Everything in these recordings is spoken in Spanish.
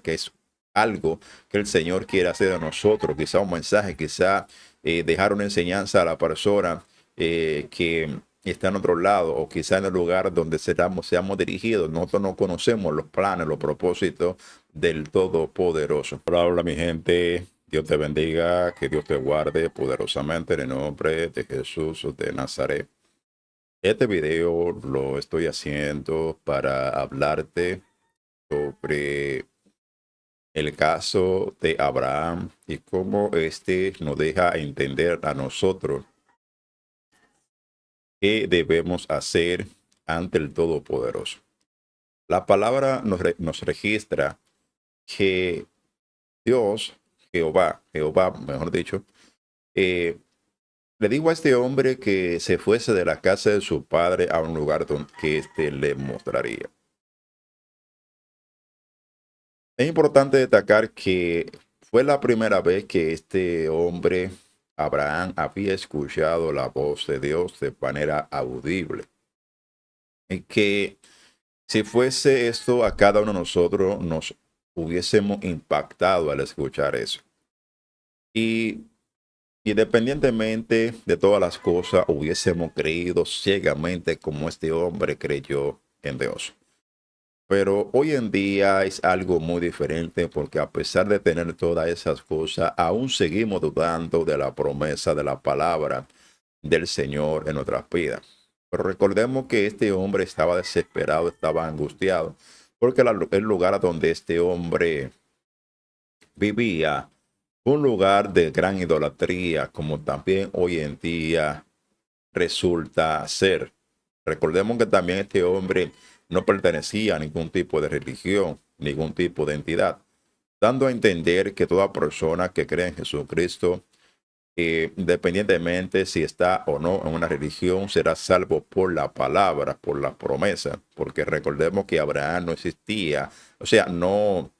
que es algo que el Señor quiere hacer de nosotros, quizá un mensaje, quizá dejar una enseñanza a la persona que está en otro lado o quizá en el lugar donde seamos dirigidos. Nosotros no conocemos los planes, los propósitos del Todopoderoso. Hola, hola mi gente, Dios te bendiga, que Dios te guarde poderosamente en el nombre de Jesús de Nazaret. Este video lo estoy haciendo para hablarte sobre el caso de Abraham y cómo este nos deja entender a nosotros qué debemos hacer ante el Todopoderoso. La palabra nos registra que Dios, Jehová, mejor dicho, eh, le dijo a este hombre que se fuese de la casa de su padre a un lugar donde que éste le mostraría. Es importante destacar que fue la primera vez que este hombre, Abraham, había escuchado la voz de Dios de manera audible. Y que si fuese esto a cada uno de nosotros, nos hubiésemos impactado al escuchar eso. Y independientemente de todas las cosas, hubiésemos creído ciegamente como este hombre creyó en Dios. Pero hoy en día es algo muy diferente porque a pesar de tener todas esas cosas, aún seguimos dudando de la promesa de la palabra del Señor en nuestras vidas. Pero recordemos que este hombre estaba desesperado, estaba angustiado, porque el lugar donde este hombre vivía fue un lugar de gran idolatría, como también hoy en día resulta ser. Recordemos que también este hombre no pertenecía a ningún tipo de religión, ningún tipo de entidad, dando a entender que toda persona que cree en Jesucristo, independientemente si está o no en una religión, será salvo por la palabra, por la promesa, porque recordemos que Abraham no existía, o sea, no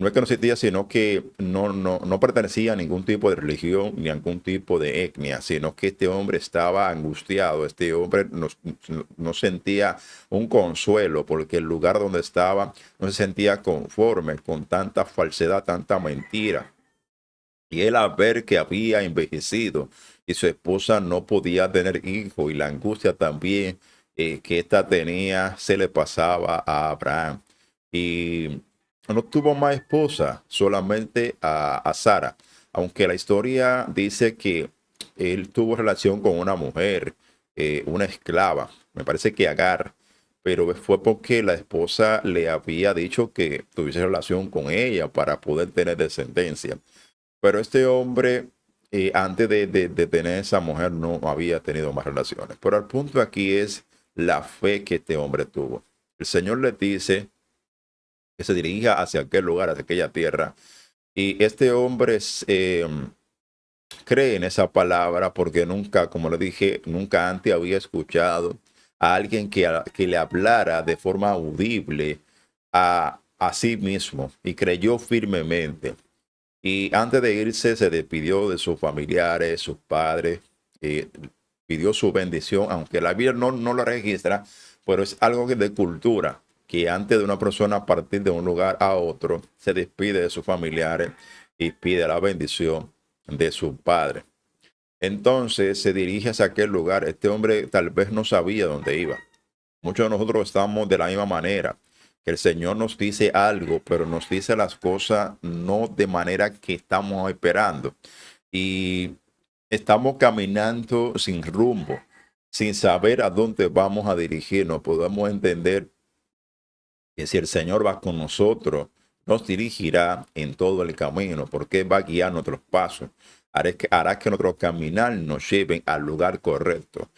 es que no existía, sino que no pertenecía a ningún tipo de religión ni a ningún tipo de etnia, sino que este hombre estaba angustiado, este hombre no sentía un consuelo porque el lugar donde estaba no se sentía conforme con tanta falsedad, tanta mentira. Y él al ver que había envejecido y su esposa no podía tener hijo y la angustia también que ésta tenía se le pasaba a Abraham. Y no tuvo más esposa, solamente a Sara. Aunque la historia dice que él tuvo relación con una mujer, una esclava, me parece que Agar, pero fue porque la esposa le había dicho que tuviese relación con ella para poder tener descendencia. Pero este hombre, antes de tener esa mujer, no había tenido más relaciones. Pero el punto aquí es la fe que este hombre tuvo. El Señor le dice que se dirija hacia aquel lugar, hacia aquella tierra. Y este hombre cree en esa palabra porque nunca, como le dije, nunca antes había escuchado a alguien que le hablara de forma audible a sí mismo y creyó firmemente. Y antes de irse, se despidió de sus familiares, sus padres, eh, pidió su bendición, aunque la Biblia no lo registra, pero es algo de cultura, que antes de una persona partir de un lugar a otro, se despide de sus familiares y pide la bendición de su padre. Entonces se dirige hacia aquel lugar. Este hombre tal vez no sabía dónde iba. Muchos de nosotros estamos de la misma manera, que el Señor nos dice algo, pero nos dice las cosas no de manera que estamos esperando. Y estamos caminando sin rumbo, sin saber a dónde vamos a dirigirnos. Podemos entender que si el Señor va con nosotros, nos dirigirá en todo el camino, porque va a guiar nuestros pasos. Hará que nuestro caminar nos lleven al lugar correcto.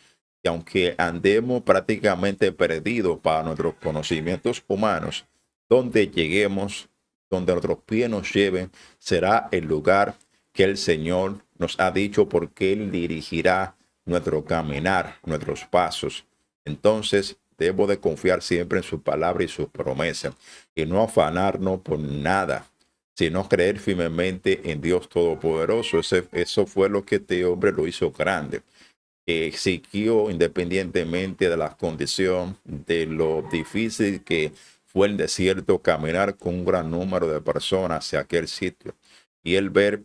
Y aunque andemos prácticamente perdidos para nuestros conocimientos humanos, donde lleguemos, donde nuestros pies nos lleven, será el lugar que el Señor nos ha dicho porque Él dirigirá nuestro caminar, nuestros pasos. Entonces, debo de confiar siempre en su palabra y sus promesas y no afanarnos por nada, sino creer firmemente en Dios Todopoderoso. Eso fue lo que este hombre lo hizo grande. Exigió independientemente de la condición, de lo difícil que fue el desierto, caminar con un gran número de personas hacia aquel sitio. Y él ver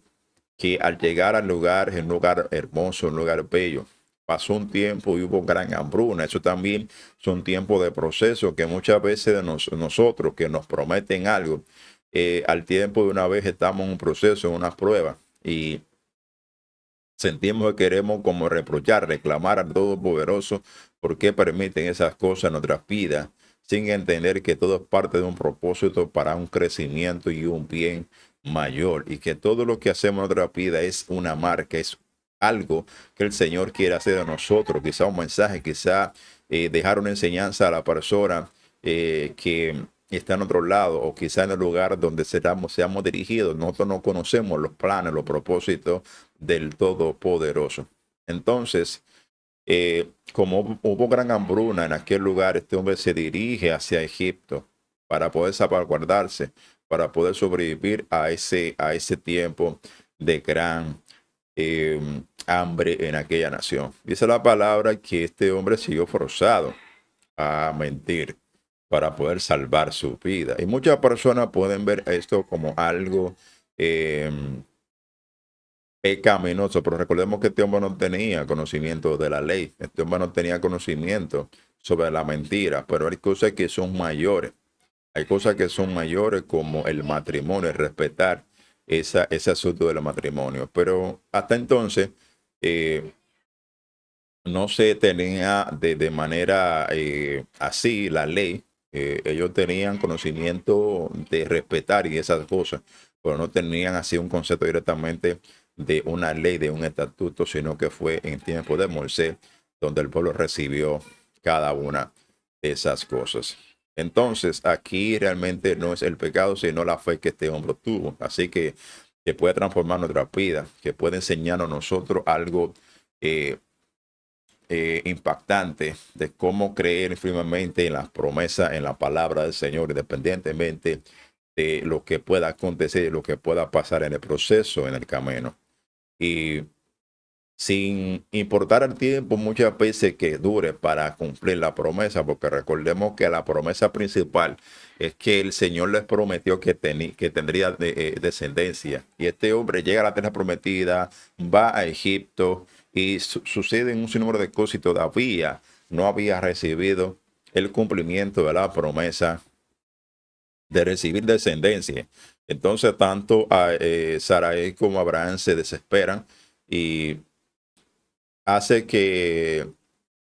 que al llegar al lugar, es un lugar hermoso, un lugar bello, pasó un tiempo y hubo gran hambruna. Eso también son tiempos de proceso que muchas veces de nosotros que nos prometen algo, al tiempo de una vez estamos en un proceso, en una prueba. Y sentimos que queremos como reprochar, reclamar al Todopoderoso por qué permiten esas cosas en nuestras vidas, sin entender que todo es parte de un propósito para un crecimiento y un bien mayor, y que todo lo que hacemos en nuestra vida es una marca, es algo que el Señor quiere hacer de nosotros, quizá un mensaje, quizá dejar una enseñanza a la persona que está en otro lado, o quizá en el lugar donde seamos dirigidos. Nosotros no conocemos los planes, los propósitos del Todopoderoso. Entonces, como hubo gran hambruna en aquel lugar, este hombre se dirige hacia Egipto para poder salvaguardarse, para poder sobrevivir a ese tiempo de gran eh, hambre en aquella nación. Dice la palabra que este hombre siguió forzado a mentir para poder salvar su vida. Y muchas personas pueden ver esto como algo eh, pecaminoso, pero recordemos que este hombre no tenía conocimiento de la ley. Este hombre no tenía conocimiento sobre la mentira, pero hay cosas que son mayores. Hay cosas que son mayores como el matrimonio, el respetar ese asunto del matrimonio. Pero hasta entonces eh, no se tenía de manera así la ley. Ellos tenían conocimiento de respetar y esas cosas, pero no tenían así un concepto directamente de una ley, de un estatuto, sino que fue en tiempo de Moisés donde el pueblo recibió cada una de esas cosas. Entonces, aquí realmente no es el pecado, sino la fe que este hombre tuvo. Así que puede transformar nuestra vida, que puede enseñarnos a nosotros algo eh, impactante de cómo creer firmemente en las promesas, en la palabra del Señor, independientemente de lo que pueda acontecer, lo que pueda pasar en el proceso, en el camino. Y sin importar el tiempo muchas veces que dure para cumplir la promesa, porque recordemos que la promesa principal es que el Señor les prometió que tendría descendencia. Y este hombre llega a la tierra prometida, va a Egipto y sucede un sinnúmero de cosas y todavía no había recibido el cumplimiento de la promesa de recibir descendencia. Entonces tanto a Sarai como Abraham se desesperan y hace que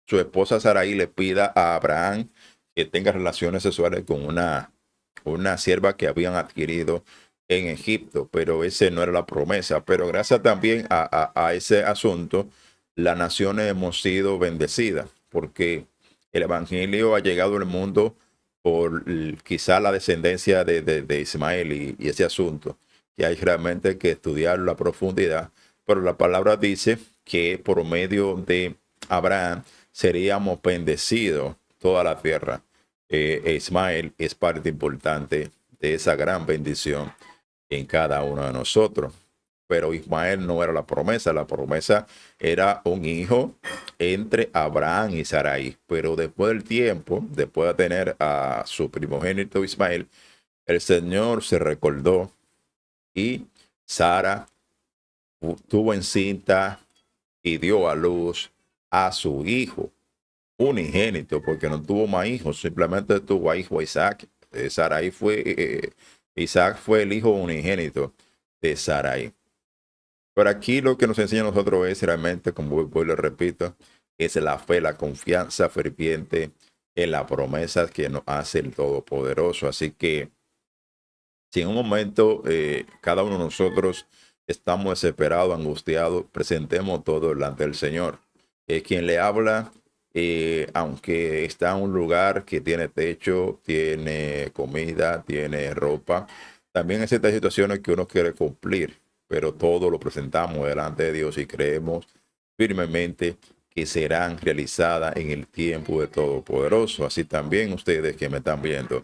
su esposa Sarai le pida a Abraham que tenga relaciones sexuales con una sierva que habían adquirido en Egipto, pero ese no era la promesa. Pero gracias también a ese asunto, las naciones hemos sido bendecidas, porque el Evangelio ha llegado al mundo por quizá la descendencia de Ismael y ese asunto, que hay realmente que estudiarlo a profundidad, pero la palabra dice que por medio de Abraham seríamos bendecidos toda la tierra. Ismael es parte importante de esa gran bendición en cada uno de nosotros. Pero Ismael no era la promesa era un hijo entre Abraham y Sarai. Pero después del tiempo, después de tener a su primogénito Ismael, el Señor se recordó y Sara tuvo encinta y dio a luz a su hijo unigénito, porque no tuvo más hijos, simplemente tuvo a hijo Isaac. Sarai fue, Isaac fue el hijo unigénito de Sarai. Pero aquí lo que nos enseña a nosotros es realmente, como voy le repito, es la fe, la confianza ferviente en la promesa que nos hace el Todopoderoso. Así que si en un momento cada uno de nosotros estamos desesperados, angustiados, presentemos todo delante del Señor. Quien le habla, aunque está en un lugar que tiene techo, tiene comida, tiene ropa, también hay ciertas situaciones que uno quiere cumplir, pero todo lo presentamos delante de Dios y creemos firmemente que serán realizadas en el tiempo de Todopoderoso. Así también ustedes que me están viendo,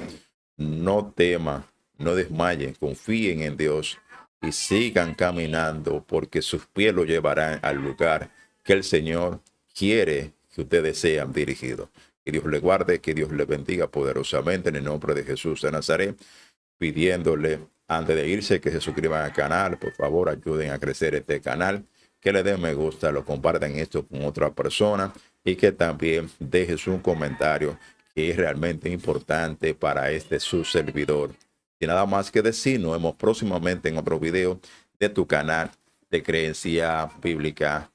no teman, no desmayen, confíen en Dios y sigan caminando porque sus pies lo llevarán al lugar que el Señor quiere que ustedes sean dirigidos. Que Dios le guarde, que Dios le bendiga poderosamente en el nombre de Jesús de Nazaret, pidiéndole antes de irse que se suscriban al canal. Por favor, ayuden a crecer este canal, que le den me gusta, lo compartan esto con otra persona y que también dejes un comentario que es realmente importante para este su servidor. Y nada más que decir, nos vemos próximamente en otro video de tu canal de Creencia Bíblica